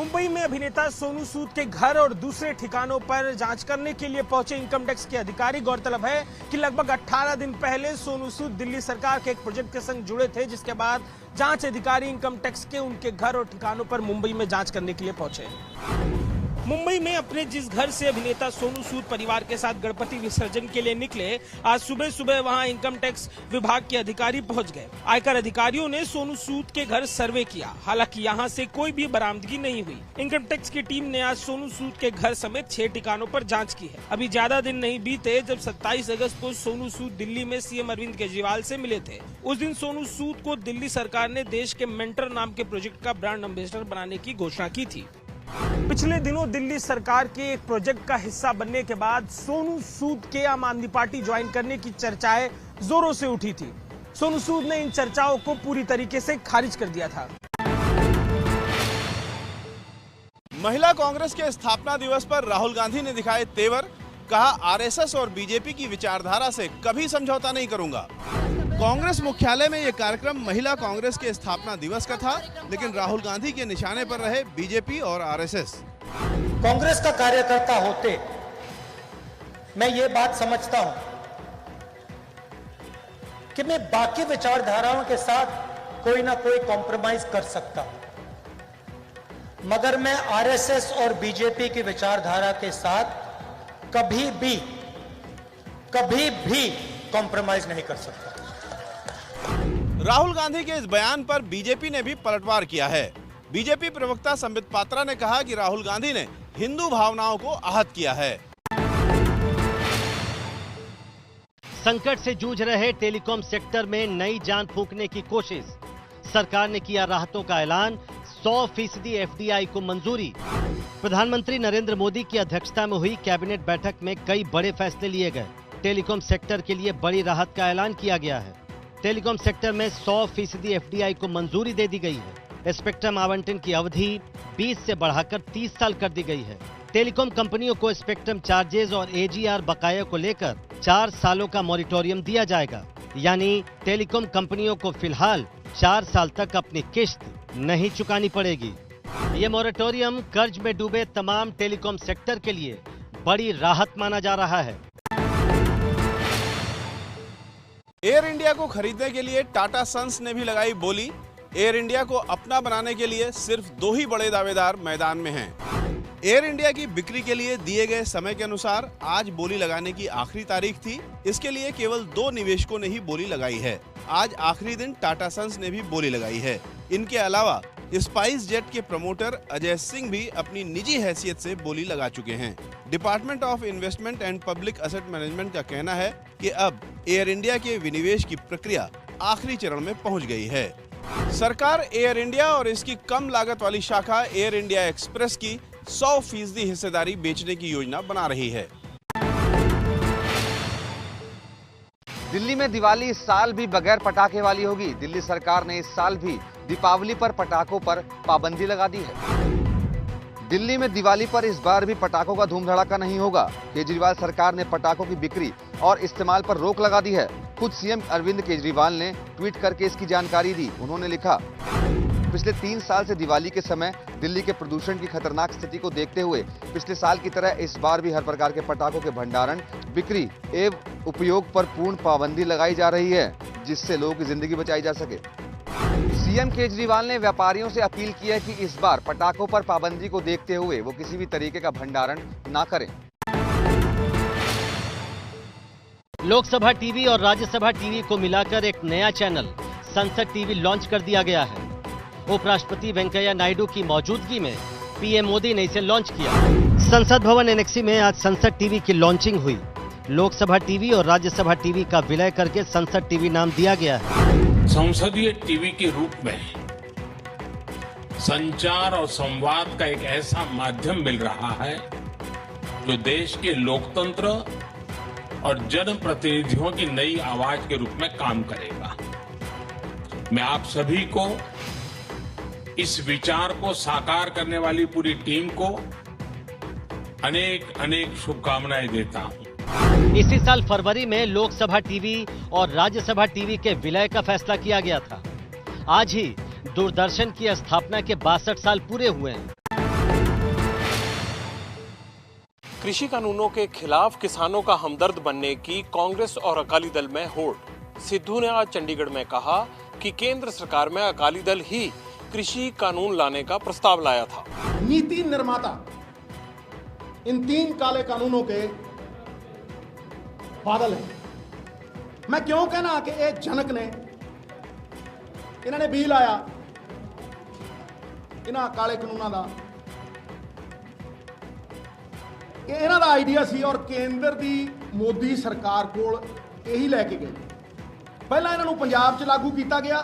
मुंबई में अभिनेता सोनू सूद के घर और दूसरे ठिकानों पर जांच करने के लिए पहुंचे इनकम टैक्स के अधिकारी। गौरतलब है कि लगभग 18 दिन पहले सोनू सूद दिल्ली सरकार के एक प्रोजेक्ट के संग जुड़े थे, जिसके बाद जांच अधिकारी इनकम टैक्स के उनके घर और ठिकानों पर मुंबई में जांच करने के लिए पहुंचे। मुंबई में अपने जिस घर से अभिनेता सोनू सूद परिवार के साथ गणपति विसर्जन के लिए निकले, आज सुबह सुबह वहां इनकम टैक्स विभाग के अधिकारी पहुंच गए। आयकर अधिकारियों ने सोनू सूद के घर सर्वे किया, हालांकि यहां से कोई भी बरामदगी नहीं हुई। इनकम टैक्स की टीम ने आज सोनू सूद के घर समेत 6 ठिकानों पर जांच की है। अभी ज्यादा दिन नहीं बीते जब 27 अगस्त को सोनू सूद दिल्ली में सीएम अरविंद केजरीवाल से मिले थे। उस दिन सोनू सूद को दिल्ली सरकार ने देश के मेंटर नाम के प्रोजेक्ट का ब्रांड एम्बेसडर बनाने की घोषणा की थी। पिछले दिनों दिल्ली सरकार के एक प्रोजेक्ट का हिस्सा बनने के बाद सोनू सूद के आम आदमी पार्टी ज्वाइन करने की चर्चाएं जोरों से उठी थी। सोनू सूद ने इन चर्चाओं को पूरी तरीके से खारिज कर दिया था। महिला कांग्रेस के स्थापना दिवस पर राहुल गांधी ने दिखाए तेवर, कहा आरएसएस और बीजेपी की विचारधारा से कभी समझौता नहीं करूंगा। कांग्रेस मुख्यालय में यह कार्यक्रम महिला कांग्रेस के स्थापना दिवस का था, लेकिन राहुल गांधी के निशाने पर रहे बीजेपी और आरएसएस। कांग्रेस का कार्यकर्ता होते मैं ये बात समझता हूं कि मैं बाकी विचारधाराओं के साथ कोई ना कोई कॉम्प्रोमाइज कर सकता हूं, मगर मैं आरएसएस और बीजेपी की विचारधारा के साथ कभी भी कॉम्प्रोमाइज नहीं कर सकता। राहुल गांधी के इस बयान पर बीजेपी ने भी पलटवार किया है। बीजेपी प्रवक्ता संबित पात्रा ने कहा कि राहुल गांधी ने हिंदू भावनाओं को आहत किया है। संकट से जूझ रहे टेलीकॉम सेक्टर में नई जान फूंकने की कोशिश। सरकार ने किया राहतों का ऐलान, 100% एफडीआई को मंजूरी। प्रधानमंत्री नरेंद्र मोदी की अध्यक्षता में हुई कैबिनेट बैठक में कई बड़े फैसले लिए गए। टेलीकॉम सेक्टर के लिए बड़ी राहत का ऐलान किया गया है। टेलीकॉम सेक्टर में 100% एफडीआई को मंजूरी दे दी गई है। स्पेक्ट्रम आवंटन की अवधि 20 से बढ़ाकर 30 साल कर दी गई है। टेलीकॉम कंपनियों को स्पेक्ट्रम चार्जेस और एजीआर बकाया को लेकर 4 सालों का मॉरिटोरियम दिया जाएगा, यानी टेलीकॉम कंपनियों को फिलहाल 4 साल तक अपनी किस्त नहीं चुकानी पड़ेगी। ये मॉरिटोरियम कर्ज में डूबे तमाम टेलीकॉम सेक्टर के लिए बड़ी राहत माना जा रहा है। एयर इंडिया को खरीदने के लिए टाटा सन्स ने भी लगाई बोली। एयर इंडिया को अपना बनाने के लिए सिर्फ 2 ही बड़े दावेदार मैदान में हैं। एयर इंडिया की बिक्री के लिए दिए गए समय के अनुसार आज बोली लगाने की आखिरी तारीख थी। इसके लिए केवल 2 निवेशकों ने ही बोली लगाई है। आज आखिरी दिन टाटा सन्स ने भी बोली लगाई है। इनके अलावा स्पाइस जेट के प्रमोटर अजय सिंह भी अपनी निजी हैसियत से बोली लगा चुके हैं। Department of investment and public asset management का कहना है कि अब एयर इंडिया के विनिवेश की प्रक्रिया आखिरी चरण में पहुंच गई है। सरकार एयर इंडिया और इसकी कम लागत वाली शाखा एयर इंडिया एक्सप्रेस की 100% हिस्सेदारी बेचने की योजना बना रही है। दिल्ली में दिवाली इस साल भी बगैर पटाखे वाली होगी। दिल्ली सरकार ने इस साल भी दीपावली पर पटाखों पर पाबंदी लगा दी है। दिल्ली में दिवाली पर इस बार भी पटाखों का धूम धड़ाका नहीं होगा। केजरीवाल सरकार ने पटाखों की बिक्री और इस्तेमाल पर रोक लगा दी है। खुद सीएम अरविंद केजरीवाल ने ट्वीट करके इसकी जानकारी दी। उन्होंने लिखा, पिछले 3 साल से दिवाली के समय दिल्ली के प्रदूषण की खतरनाक स्थिति को देखते हुए पिछले साल की तरह इस बार भी हर प्रकार के पटाखों के भंडारण, बिक्री एवं उपयोग पर पूर्ण पाबंदी लगाई जा रही है, जिससे लोगों की जिंदगी बचाई जा सके। सीएम केजरीवाल ने व्यापारियों से अपील की है कि इस बार पटाखों पर पाबंदी को देखते हुए वो किसी भी तरीके का भंडारण ना करें। लोकसभा टीवी और राज्यसभा टीवी को मिलाकर एक नया चैनल संसद टीवी लॉन्च कर दिया गया है। उपराष्ट्रपति वेंकैया नायडू की मौजूदगी में पीएम मोदी ने इसे लॉन्च किया। संसद भवन एनेक्सी में आज संसद टीवी की लॉन्चिंग हुई। लोकसभा टीवी और राज्यसभा टीवी का विलय करके संसद टीवी नाम दिया गया है। संसदीय टीवी के रूप में संचार और संवाद का एक ऐसा माध्यम मिल रहा है जो देश के लोकतंत्र और जनप्रतिनिधियों की नई आवाज के रूप में काम करेगा। मैं आप सभी को इस विचार को साकार करने वाली पूरी टीम को अनेक अनेक शुभकामनाएं देता हूं। इसी साल फरवरी में लोकसभा टीवी और राज्यसभा टीवी के विलय का फैसला किया गया था। आज ही दूरदर्शन की स्थापना के 62 साल पूरे हुए हैं। कृषि कानूनों के खिलाफ किसानों का हमदर्द बनने की कांग्रेस और अकाली दल में होड़। सिद्धू ने आज चंडीगढ़ में कहा कि केंद्र सरकार में अकाली दल ही कृषि कानून लाने का प्रस्ताव लाया था। नीति निर्माता इन 3 काले कानूनों के बादल हैं। मैं क्यों कहना कि ये जनक ने इन्होंने बिल आया इन्हां काले कानूनों का, इन्हां दा आइडिया सी और केंद्र दी मोदी सरकार कोल यही लैके गए। पहला इन्हां नूं पंजाब च लागू किया गया,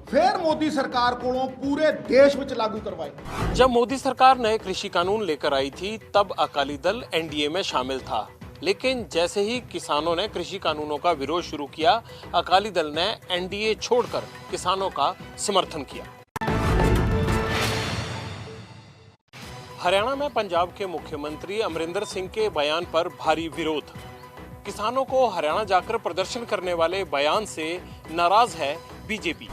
फिर मोदी सरकार कोलों पूरे देश में लागू करवाए। जब मोदी सरकार नए कृषि कानून लेकर आई थी तब अकाली दल एनडीए में शामिल था, लेकिन जैसे ही किसानों ने कृषि कानूनों का विरोध शुरू किया, अकाली दल ने एनडीए छोड़कर किसानों का समर्थन किया। हरियाणा में पंजाब के मुख्यमंत्री अमरिंदर सिंह के बयान पर भारी विरोध। किसानों को हरियाणा जाकर प्रदर्शन करने वाले बयान से नाराज है बीजेपी।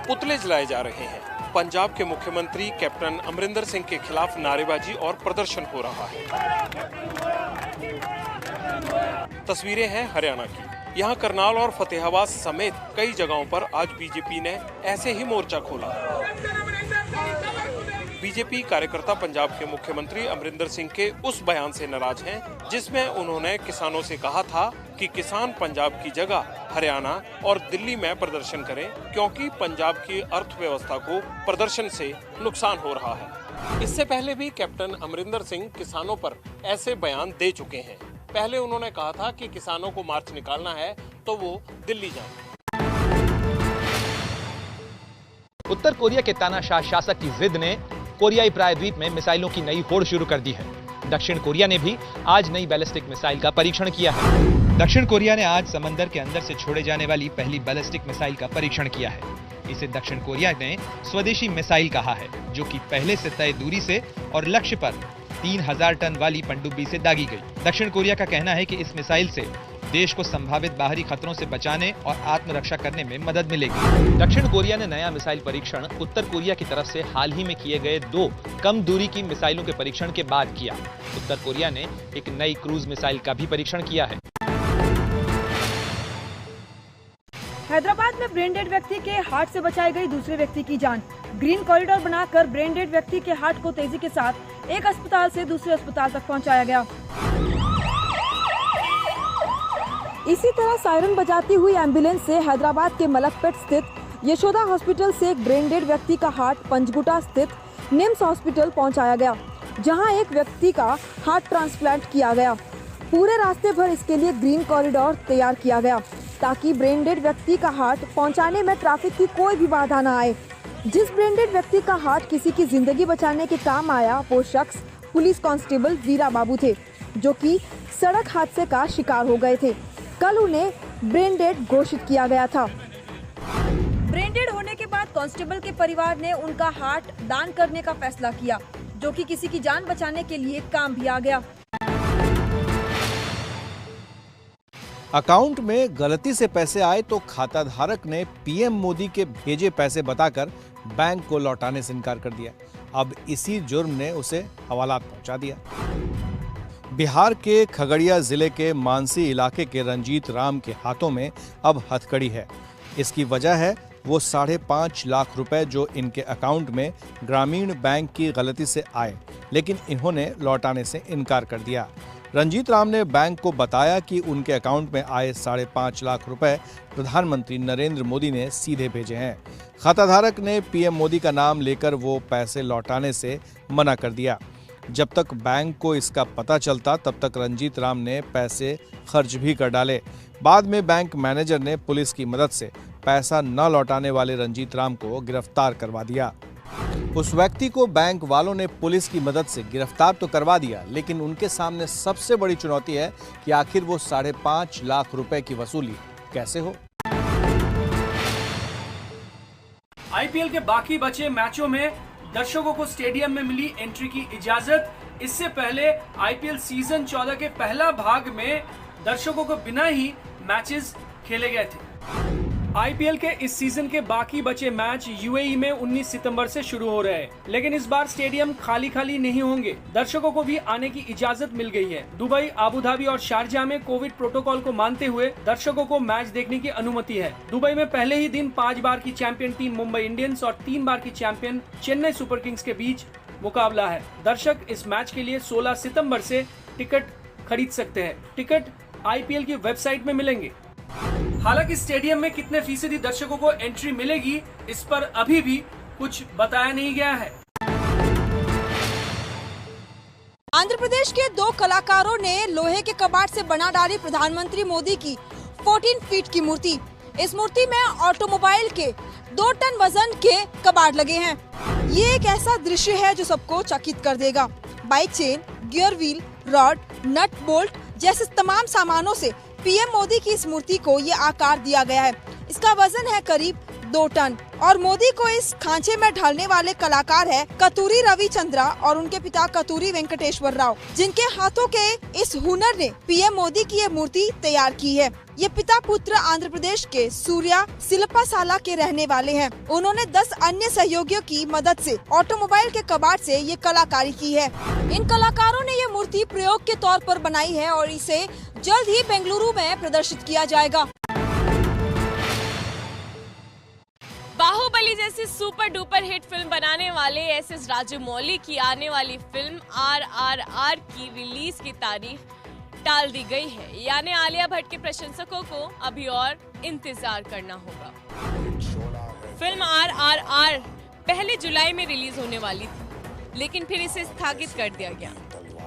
पुतले जलाए जा रहे हैं। पंजाब के मुख्यमंत्री कैप्टन अमरिंदर सिंह के खिलाफ नारेबाजी और प्रदर्शन हो रहा है। तस्वीरें हैं हरियाणा की। यहाँ करनाल और फतेहाबाद समेत कई जगहों पर आज बीजेपी ने ऐसे ही मोर्चा खोला। बीजेपी कार्यकर्ता पंजाब के मुख्यमंत्री अमरिंदर सिंह के उस बयान से नाराज हैं जिसमें उन्होंने किसानों से कहा था कि किसान पंजाब की जगह हरियाणा और दिल्ली में प्रदर्शन करें, क्योंकि पंजाब की अर्थव्यवस्था को प्रदर्शन से नुकसान हो रहा है। इससे पहले भी कैप्टन अमरिंदर सिंह किसानों पर ऐसे बयान दे चुके हैं। पहले उन्होंने कहा था कि किसानों को मार्च निकालना है तो वो दिल्ली जाएं। उत्तर कोरिया के तानाशाह शासक की जिद ने कोरियाई प्रायद्वीप में मिसाइलों की नई होड़ शुरू कर दी है। दक्षिण कोरिया ने भी आज नई बैलिस्टिक मिसाइल का परीक्षण किया है। दक्षिण कोरिया ने आज समंदर के अंदर से छोड़े जाने वाली पहली बैलिस्टिक मिसाइल का परीक्षण किया है। इसे दक्षिण कोरिया ने स्वदेशी मिसाइल कहा है, जो कि पहले से तय दूरी से और लक्ष्य पर 3000 टन वाली पनडुब्बी से दागी गई। दक्षिण कोरिया का कहना है कि इस मिसाइल से देश को संभावित बाहरी खतरों से बचाने और आत्मरक्षा करने में मदद मिलेगी। दक्षिण कोरिया ने नया मिसाइल परीक्षण उत्तर कोरिया की तरफ से हाल ही में किए गए 2 कम दूरी की मिसाइलों के परीक्षण के बाद किया। उत्तर कोरिया ने एक नई क्रूज मिसाइल का भी परीक्षण किया है। हैदराबाद में ब्रेन डेड व्यक्ति के हार्ट से बचाई गई दूसरे व्यक्ति की जान। ग्रीन कॉरिडोर बनाकर ब्रेन डेड व्यक्ति के हार्ट को तेजी के साथ एक अस्पताल से दूसरे अस्पताल तक पहुंचाया गया। इसी तरह सायरन बजाती हुई एम्बुलेंस से हैदराबाद के मलकपेट स्थित यशोदा हॉस्पिटल से एक ब्रेन डेड व्यक्ति का हार्ट पंचगुटा स्थित निम्स हॉस्पिटल पहुंचाया गया, जहां एक व्यक्ति का हार्ट ट्रांसप्लांट किया गया। पूरे रास्ते भर इसके लिए ग्रीन कॉरिडोर तैयार किया गया ताकि ब्रेन डेड व्यक्ति का हार्ट पहुंचाने में ट्रैफिक की कोई भी बाधा न आए। जिस ब्रेन डेड व्यक्ति का हार्ट किसी की जिंदगी बचाने के काम आया, वो शख्स पुलिस कांस्टेबल वीरा बाबू थे, जो कि सड़क हादसे का शिकार हो गए थे। कल उन्हें ब्रेन डेड घोषित किया गया था। ब्रेन डेड होने के बाद कांस्टेबल के परिवार ने उनका हार्ट दान करने का फैसला किया, जो कि किसी की जान बचाने के लिए काम भी आ गया। अकाउंट में गलती से पैसे आए तो खाता धारक ने पीएम मोदी के भेजे पैसे बताकर बैंक को लौटाने से इनकार कर दिया। अब इसी जुर्म ने उसे हवालात पहुंचा दिया। बिहार के खगड़िया जिले के मानसी इलाके के रंजीत राम के हाथों में अब हथकड़ी है। इसकी वजह है वो 5.5 लाख रुपए जो इनके अकाउंट में ग्रामीण बैंक की गलती से आए, लेकिन इन्होंने लौटाने से इनकार कर दिया। रंजीत राम ने बैंक को बताया कि उनके अकाउंट में आए 5.5 लाख रुपए प्रधानमंत्री नरेंद्र मोदी ने सीधे भेजे हैं। खाताधारक ने पीएम मोदी का नाम लेकर वो पैसे लौटाने से मना कर दिया। जब तक बैंक को इसका पता चलता तब तक रंजीत राम ने पैसे खर्च भी कर डाले। बाद में बैंक मैनेजर ने पुलिस की मदद से पैसा न लौटाने वाले रंजीत राम को गिरफ्तार करवा दिया। उस व्यक्ति को बैंक वालों ने पुलिस की मदद से गिरफ्तार तो करवा दिया, लेकिन उनके सामने सबसे बड़ी चुनौती है कि आखिर वो 5.5 लाख रुपए की वसूली कैसे हो। आईपीएल के बाकी बचे मैचों में दर्शकों को स्टेडियम में मिली एंट्री की इजाजत। इससे पहले आईपीएल सीजन 14 के पहला भाग में दर्शकों को बिना ही मैचेस खेले गए थे। आईपीएल के इस सीजन के बाकी बचे मैच यूएई में 19 सितंबर से शुरू हो रहे हैं, लेकिन इस बार स्टेडियम खाली नहीं होंगे। दर्शकों को भी आने की इजाजत मिल गई है। दुबई, आबू धाबी और शारजाह में कोविड प्रोटोकॉल को मानते हुए दर्शकों को मैच देखने की अनुमति है। दुबई में पहले ही दिन 5 बार की चैंपियन टीम मुंबई इंडियंस और 3 बार की चैंपियन चेन्नई सुपर किंग्स के बीच मुकाबला है। दर्शक इस मैच के लिए 16 सितंबर से टिकट खरीद सकते हैं। टिकट आईपीएल की वेबसाइट में मिलेंगे। हालांकि स्टेडियम में कितने फीसदी दर्शकों को एंट्री मिलेगी, इस पर अभी भी कुछ बताया नहीं गया है। आंध्र प्रदेश के 2 कलाकारों ने लोहे के कबाड़ से बना डाली प्रधानमंत्री मोदी की 14 फीट की मूर्ति। इस मूर्ति में ऑटोमोबाइल के 2 टन वजन के कबाड़ लगे हैं। ये एक ऐसा दृश्य है जो सबको चकित कर देगा। Bike chain, gear wheel, rod, nut bolt जैसे तमाम सामानों से पीएम मोदी की इस मूर्ति को ये आकार दिया गया है। इसका वजन है करीब 2 टन और मोदी को इस खांचे में ढालने वाले कलाकार है कतूरी रविचंद्रा और उनके पिता कतूरी वेंकटेश्वर राव, जिनके हाथों के इस हुनर ने पीएम मोदी की ये मूर्ति तैयार की है। ये पिता पुत्र आंध्र प्रदेश के सूर्या शिल्पाशाला के रहने वाले हैं। उन्होंने 10 अन्य सहयोगियों की मदद से ऑटोमोबाइल के कबाड़ से ये कलाकारी की है। इन कलाकारों ने ये मूर्ति प्रयोग के तौर पर बनाई है और इसे जल्द ही बेंगलुरु में प्रदर्शित किया जाएगा। बाहुबली जैसी सुपर डुपर हिट फिल्म बनाने वाले एस.एस. राजमौली की आने वाली फिल्म RRR की रिलीज की तारीख टाल दी गई है, यानी आलिया भट्ट के प्रशंसकों को अभी और इंतजार करना होगा। फिल्म RRR पहले जुलाई में रिलीज होने वाली थी, लेकिन फिर इसे स्थगित कर दिया गया।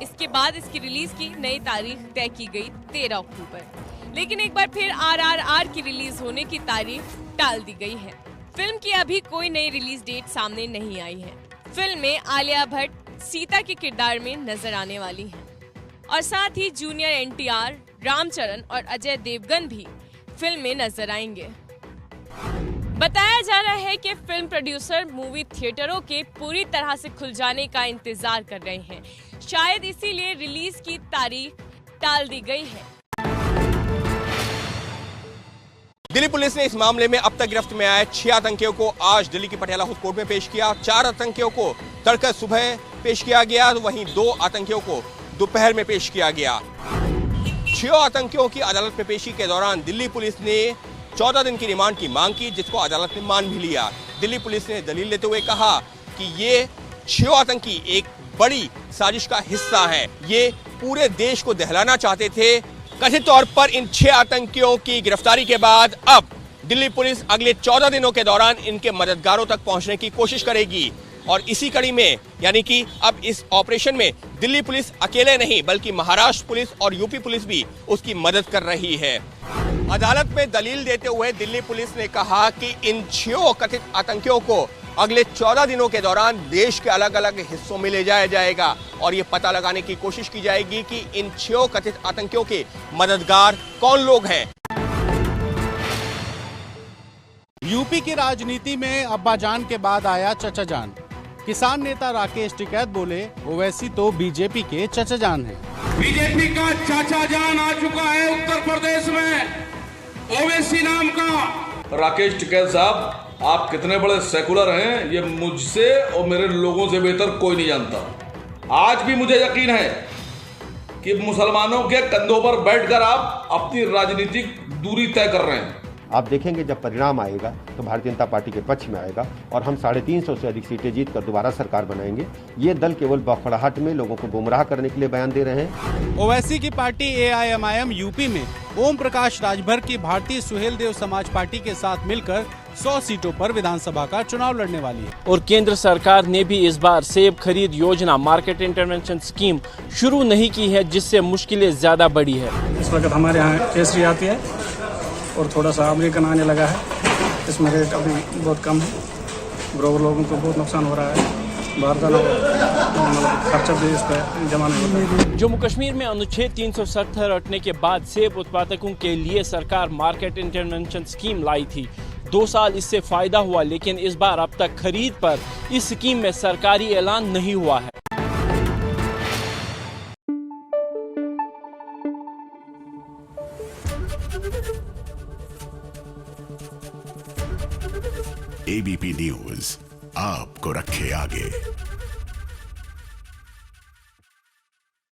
इसके बाद इसकी रिलीज की नई तारीख तय की गई 13 अक्टूबर, लेकिन एक बार फिर RRR की रिलीज होने की तारीख टाल दी गई है। फिल्म की अभी कोई नई रिलीज डेट सामने नहीं आई है। फिल्म में आलिया भट्ट सीता के किरदार में नजर आने वाली हैं और साथ ही जूनियर NTR, रामचरण और अजय देवगन भी फिल्म में नजर आएंगे। बताया जा रहा है कि फिल्म प्रोड्यूसर मूवी थिएटरों के पूरी तरह से खुल जाने का इंतजार कर रहे हैं। शायद इसीलिए रिलीज की तारीख टाल दी गई है। दिल्ली पुलिस ने इस मामले में अब तक गिरफ्त में आए 6 आतंकियों को आज दिल्ली की पटियाला हाउस कोर्ट में पेश किया। 4 आतंकियों को तड़के सुबह पेश किया गया, तो वहीं 2 आतंकियों को दोपहर में पेश किया गया। 6 आतंकियों की अदालत में पेशी के दौरान दिल्ली पुलिस ने 14 दिन की रिमांड की मांग की, जिसको अदालत ने मान भी लिया। दिल्ली पुलिस ने दलील देते हुए कहा कि ये 6 आतंकी एक बड़ी साजिश का हिस्सा है। ये पूरे देश को दहलाना चाहते थे। कथित तौर पर इन 6 आतंकियों की गिरफ्तारी के बाद अब दिल्ली पुलिस अगले 14 दिनों के दौरान इनके मददगारों तक पहुंचने की कोशिश करेगी और इसी कड़ी में यानी कि अब इस ऑपरेशन में दिल्ली पुलिस अकेले नहीं बल्कि महाराष्ट्र पुलिस और यूपी पुलिस भी उसकी मदद कर रही है। अदालत में दलील देते हुए दिल्ली पुलिस ने कहा कि इन 6 कथित आतंकियों को अगले 14 दिनों के दौरान देश के अलग अलग हिस्सों में ले जाया जाएगा और ये पता लगाने की कोशिश की जाएगी कि इन 6 कथित आतंकियों के मददगार कौन लोग हैं। यूपी की राजनीति में अब्बाजान के बाद आया चचा जान। किसान नेता राकेश टिकैत बोले ओवैसी तो बीजेपी के चचा जान है। बीजेपी का चाचा जान आ चुका है उत्तर प्रदेश में, ओवैसी नाम का। राकेश टिकैत साहब, आप कितने बड़े सेकुलर हैं ये मुझसे और मेरे लोगों से बेहतर कोई नहीं जानता। आज भी मुझे यकीन है कि मुसलमानों के कंधों पर बैठकर आप अपनी राजनीतिक दूरी तय कर रहे हैं। आप देखेंगे जब परिणाम आएगा तो भारतीय जनता पार्टी के पक्ष में आएगा और हम 350 से अधिक सीटें जीत कर दोबारा सरकार बनाएंगे। ये दल केवल बौखलाहट में लोगों को गुमराह करने के लिए बयान दे रहे हैं। ओवैसी की पार्टी AIMIM यूपी में ओम प्रकाश राजभर की भारतीय सुहेल देव समाज पार्टी के साथ मिलकर 100 सीटों पर विधानसभा का चुनाव लड़ने वाली है। और केंद्र सरकार ने भी इस बार सेब खरीद योजना मार्केट इंटरवेंशन स्कीम शुरू नहीं की है, जिससे मुश्किलें ज्यादा बढ़ी है। इस वक्त हमारे यहाँ केसरी आती है और थोड़ा सा अमेरिकन आने लगा है। इसमें रेट अभी बहुत कम है, ग्रोवर लोगों को बहुत नुकसान हो रहा है। खर्चा भी इस पर जमा नहीं होता है। जम्मू कश्मीर में अनुच्छेद 370 हटने के बाद सेब उत्पादकों के लिए सरकार मार्केट इंटरवेंशन स्कीम लाई थी। 2 साल इससे फायदा हुआ, लेकिन इस बार अब तक खरीद पर इस स्कीम में सरकारी ऐलान नहीं हुआ है। एबीपी न्यूज आपको रखे आगे।